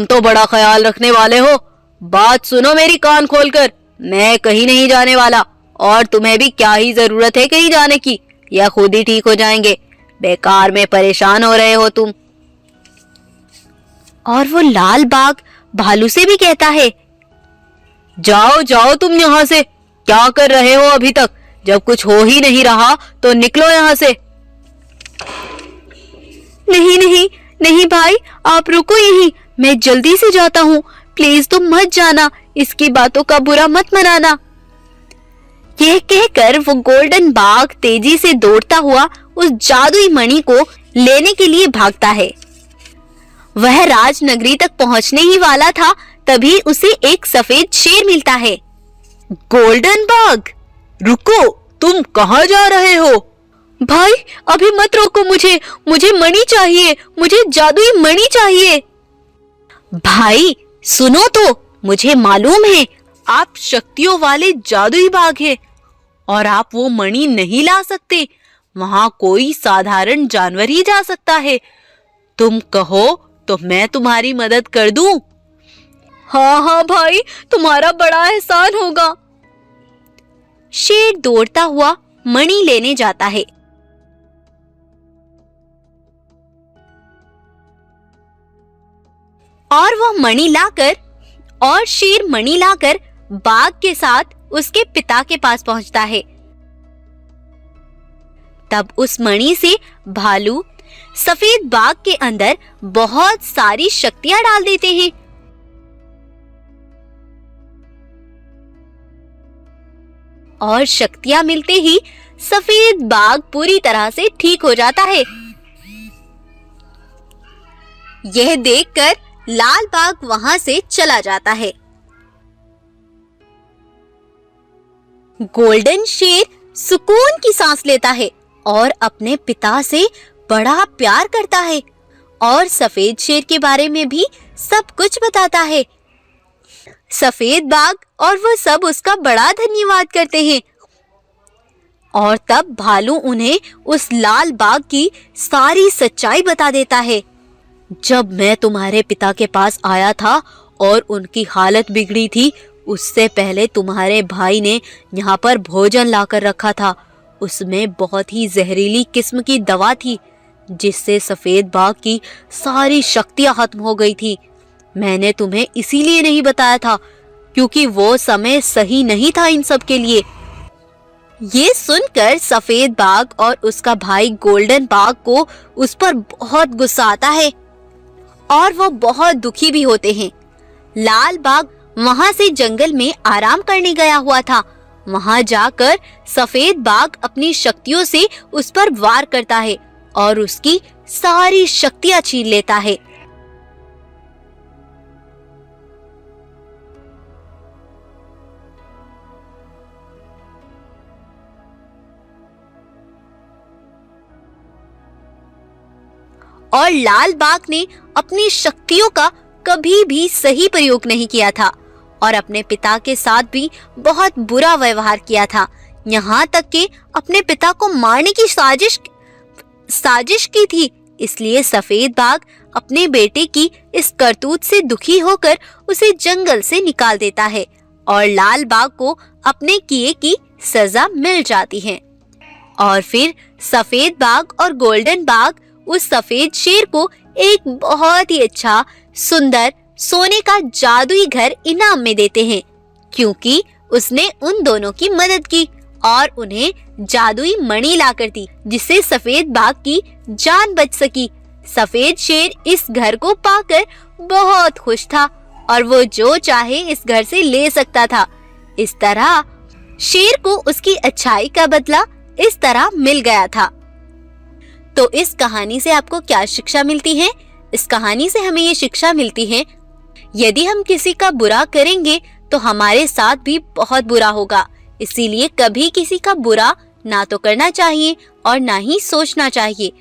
तुम तो बड़ा ख्याल रखने वाले हो। बात सुनो मेरी कान खोलकर, मैं कहीं नहीं जाने वाला और तुम्हें भी क्या ही जरूरत है कहीं जाने की, यह खुद ही ठीक हो जाएंगे। बेकार में परेशान हो रहे हो तुम। और वो लाल बाघ भालू से भी कहता है, जाओ जाओ तुम यहाँ से, क्या कर रहे हो अभी तक? जब कुछ हो ही नहीं रहा तो निकलो यहाँ से। नहीं नहीं नहीं भाई, आप रुको यहीं, मैं जल्दी से जाता हूँ, प्लीज तुम मत जाना, इसकी बातों का बुरा मत मनाना। यह कहकर वो गोल्डन बाघ तेजी से दौड़ता हुआ उस जादुई मणि को लेने के लिए भागता है। वह राजनगरी तक पहुंचने ही वाला था, तभी उसे एक सफेद शेर मिलता है। गोल्डन बाघ, रुको, तुम कहाँ जा रहे हो? भाई अभी मत रोको मुझे मणि चाहिए, मुझे जादुई मणि चाहिए। भाई सुनो तो, मुझे मालूम है आप शक्तियों वाले जादुई बाघ हैं और आप वो मणि नहीं ला सकते, वहां कोई साधारण जानवर ही जा सकता है। तुम कहो तो मैं तुम्हारी मदद कर दूं। हाँ हाँ भाई, तुम्हारा बड़ा एहसान होगा। शेर दौड़ता हुआ मणि लेने जाता है। और शेर मणि लाकर बाघ के साथ उसके पिता के पास पहुंचता है। तब उस मणि से भालू सफेद बाघ के अंदर बहुत सारी शक्तियां डाल देते हैं। और शक्तियां मिलते ही सफेद बाघ पूरी तरह से ठीक हो जाता है। यह देखकर लाल बाघ वहां से चला जाता है। गोल्डन शेर सुकून की सांस लेता है और अपने पिता से बड़ा प्यार करता है और सफेद शेर के बारे में भी सब कुछ बताता है। सफेद बाघ और वो सब उसका बड़ा धन्यवाद करते हैं। और तब भालू उन्हें उस लाल बाघ की सारी सच्चाई बता देता है। जब मैं तुम्हारे पिता के पास आया था और उनकी हालत बिगड़ी थी, उससे पहले तुम्हारे भाई ने यहाँ पर भोजन लाकर रखा था। उसमें बहुत ही जहरीली किस्म की दवा थी, जिससे सफेद बाघ की सारी शक्तियां खत्म हो गई थी। मैंने तुम्हें इसीलिए नहीं बताया था, क्योंकि वो समय सही नहीं था इन सब के लिए। ये सुनकर सफेद बाघ और उसका भाई गोल्डन बाघ को उस पर बहुत गुस्सा आता है और वो बहुत दुखी भी होते हैं। लाल बाघ वहां से जंगल में आराम करने गया हुआ था। वहां जाकर सफेद बाघ अपनी शक्तियों से उस पर वार करता है और उसकी सारी शक्तियां छीन लेता है। और लाल बाघ ने अपनी शक्तियों का कभी भी सही प्रयोग नहीं किया था और अपने पिता के साथ भी बहुत बुरा व्यवहार किया था। यहाँ तक कि अपने पिता को मारने की साजिश की थी। इसलिए सफेद बाघ अपने बेटे की इस करतूत से दुखी होकर उसे जंगल से निकाल देता है और लाल बाघ को अपने किए की सजा मिल जाती है। और फिर सफेद बाघ और गोल्डन बाघ उस सफेद शेर को एक बहुत ही अच्छा सुंदर सोने का जादुई घर इनाम में देते हैं, क्योंकि उसने उन दोनों की मदद की और उन्हें जादुई मणि लाकर दी, जिससे सफेद बाघ की जान बच सकी। सफेद शेर इस घर को पाकर बहुत खुश था और वो जो चाहे इस घर से ले सकता था। इस तरह शेर को उसकी अच्छाई का बदला इस तरह मिल गया था। तो इस कहानी से आपको क्या शिक्षा मिलती है? इस कहानी से हमें ये शिक्षा मिलती है, यदि हम किसी का बुरा करेंगे तो हमारे साथ भी बहुत बुरा होगा। इसीलिए कभी किसी का बुरा ना तो करना चाहिए और ना ही सोचना चाहिए।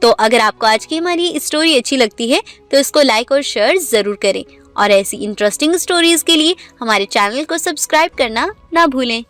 तो अगर आपको आज की हमारी स्टोरी अच्छी लगती है तो इसको लाइक और शेयर जरूर करें और ऐसी इंटरेस्टिंग स्टोरीज के लिए हमारे चैनल को सब्सक्राइब करना ना भूलें।